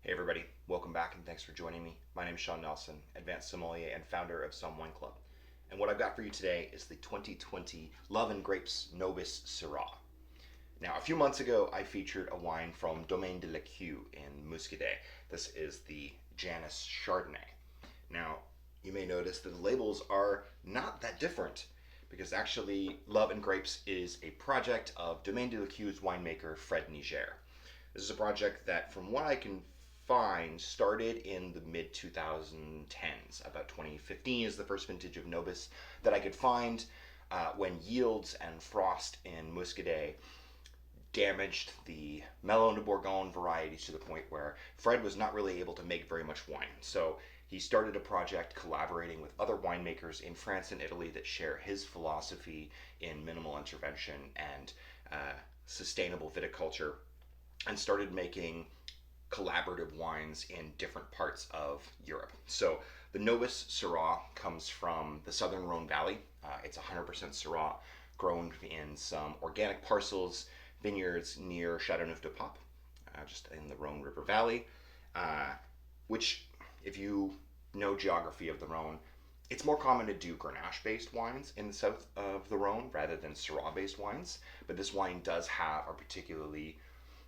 Hey everybody, welcome back and thanks for joining me. My name is Sean Nelson, advanced sommelier and founder of Somm Wine Club. And what I've got for you today is the 2020 Love Grapes Nobis Syrah. Now, a few months ago, I featured a wine from Domaine de l'Écu in Muscadet. This is the Janus Chardonnay. Now, you may notice that the labels are not that different because actually Love and Grapes is a project of Domaine de l'Écu's winemaker Fred Niger. This is a project that, from what I can find, started in the mid 2010s. About 2015 is the first vintage of Nobis that I could find when yields and frost in Muscadet damaged the Melon de Bourgogne varieties to the point where Fred was not really able to make very much wine. So he started a project collaborating with other winemakers in France and Italy that share his philosophy in minimal intervention and sustainable viticulture, and started making collaborative wines in different parts of Europe. So the Nobis Syrah comes from the southern Rhône Valley. It's 100% Syrah, grown in some organic parcels, vineyards near Châteauneuf-du-Pape, just in the Rhône River Valley, which, if you know geography of the Rhône, it's more common to do Grenache-based wines in the south of the Rhône rather than Syrah-based wines. But this wine does have a particularly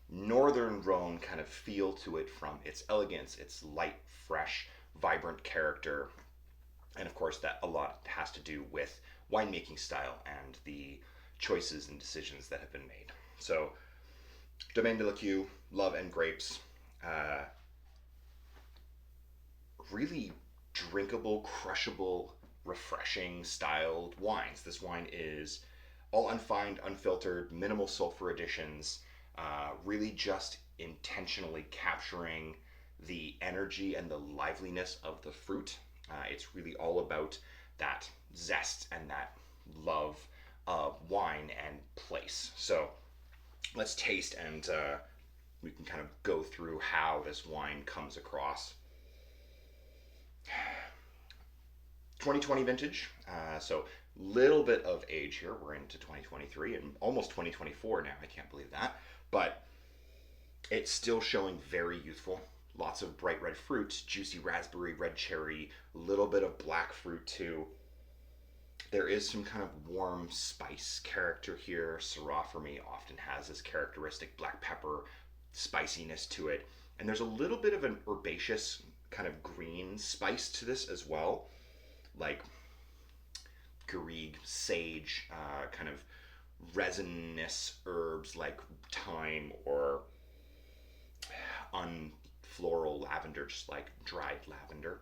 northern Rhone kind of feel to it, from its elegance, its light, fresh, vibrant character, and of course that a lot has to do with winemaking style and the choices and decisions that have been made. So, Domaine de l'Écu, Love and Grapes, really drinkable, crushable, refreshing styled wines. This wine is all unfined, unfiltered, minimal sulfur additions, really just intentionally capturing the energy and the liveliness of the fruit. It's really all about that zest and that love of wine and place. So let's taste, and we can kind of go through how this wine comes across. 2020 vintage, so little bit of age here. We're into 2023 and almost 2024 now. I can't believe that. But it's still showing very youthful. Lots of bright red fruit, juicy raspberry, red cherry, a little bit of black fruit too. There is some kind of warm spice character here. Syrah for me often has this characteristic black pepper spiciness to it. And there's a little bit of an herbaceous kind of green spice to this as well, like garrigue, sage, kind of resinous herbs like thyme or unfloral lavender, just like dried lavender.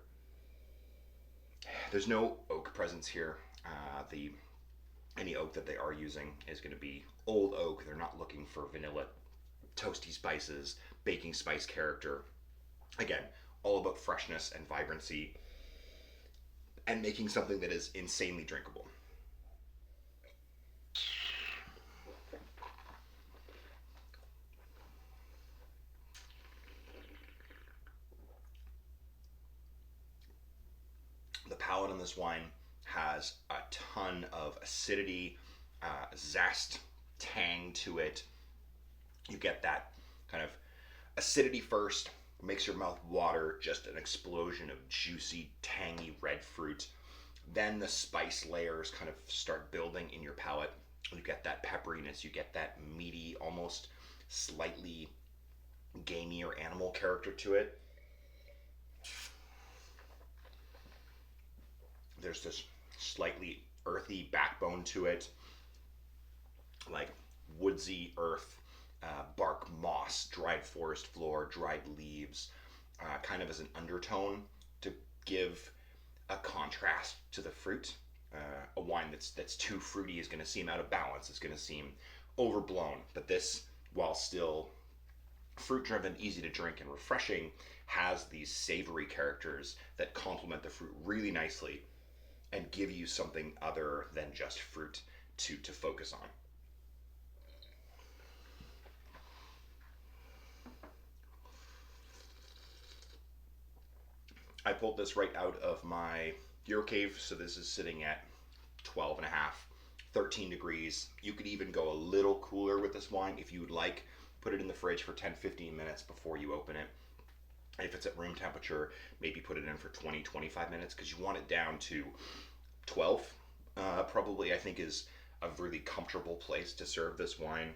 There's no oak presence here. Any oak that they are using is going to be old oak. They're not looking for vanilla, toasty spices, baking spice character. Again, all about freshness and vibrancy, and making something that is insanely drinkable. The palate on this wine has a ton of acidity, zest, tang to it. You get that kind of acidity first, makes your mouth water, just an explosion of juicy, tangy red fruit. Then the spice layers kind of start building in your palate. You get that pepperiness, you get that meaty, almost slightly gamey or animal character to it. There's this slightly earthy backbone to it, like woodsy earth, bark, moss, dried forest floor, dried leaves, kind of as an undertone to give a contrast to the fruit. A wine that's too fruity is going to seem out of balance. It's going to seem overblown. But this, while still fruit-driven, easy to drink, and refreshing, has these savory characters that complement the fruit really nicely and give you something other than just fruit to focus on. I pulled this right out of my Eurocave, so this is sitting at 12 and a half, 13 degrees. You could even go a little cooler with this wine if you would like. Put it in the fridge for 10-15 minutes before you open it. If it's at room temperature, maybe put it in for 20, 25 minutes because you want it down to 12. Probably, I think, is a really comfortable place to serve this wine.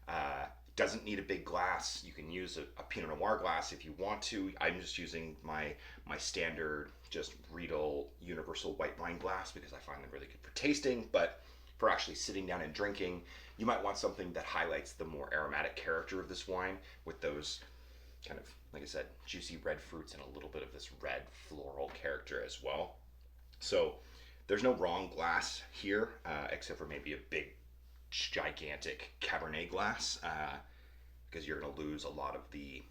Uh, doesn't need a big glass. You can use a Pinot Noir glass if you want to. I'm just using my standard, just Riedel universal white wine glass because I find them really good for tasting. But for actually sitting down and drinking, you might want something that highlights the more aromatic character of this wine with those kind of, like I said, juicy red fruits and a little bit of this red floral character as well. So there's no wrong glass here, except for maybe a big, gigantic Cabernet glass, because you're going to lose a lot of the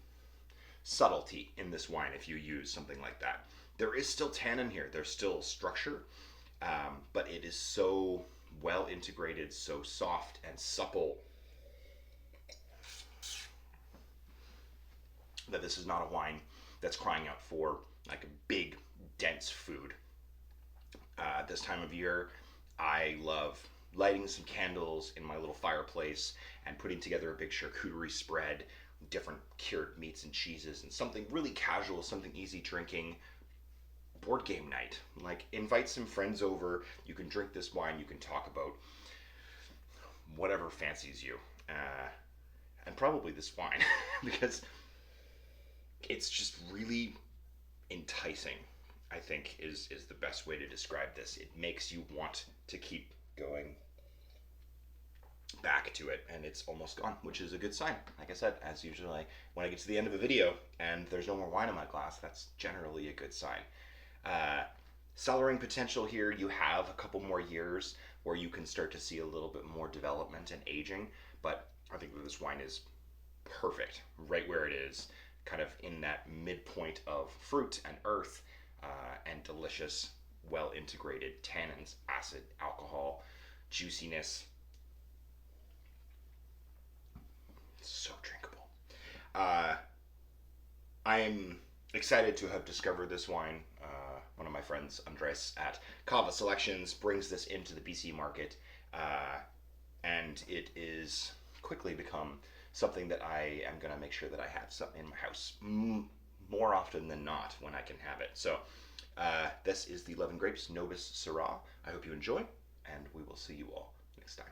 subtlety in this wine if you use something like that. There is still tannin here. There's still structure, but it is so well integrated, so soft and supple that this is not a wine that's crying out for like a big, dense food. This time of year, I love lighting some candles in my little fireplace and putting together a big charcuterie spread, different cured meats and cheeses, and something really casual, something easy drinking. Board game night. Like, invite some friends over. You can drink this wine. You can talk about whatever fancies you. And probably this wine, because it's just really enticing, I think, is the best way to describe this. It makes you want to keep going back to it, and it's almost gone, which is a good sign. Like I said, as usually, when I get to the end of a video and there's no more wine in my glass, that's generally a good sign. Cellaring potential here, you have a couple more years where you can start to see a little bit more development and aging, but I think that this wine is perfect right where it is, kind of in that midpoint of fruit and earth, and delicious, well integrated tannins, acid, alcohol, juiciness. So drinkable. I'm excited to have discovered this wine. One of my friends, Andres at Cava Selections, brings this into the BC market, and it is quickly become something that I am going to make sure that I have something in my house more often than not when I can have it. So this is the Love Grapes Nobis Syrah. I hope you enjoy, and we will see you all next time.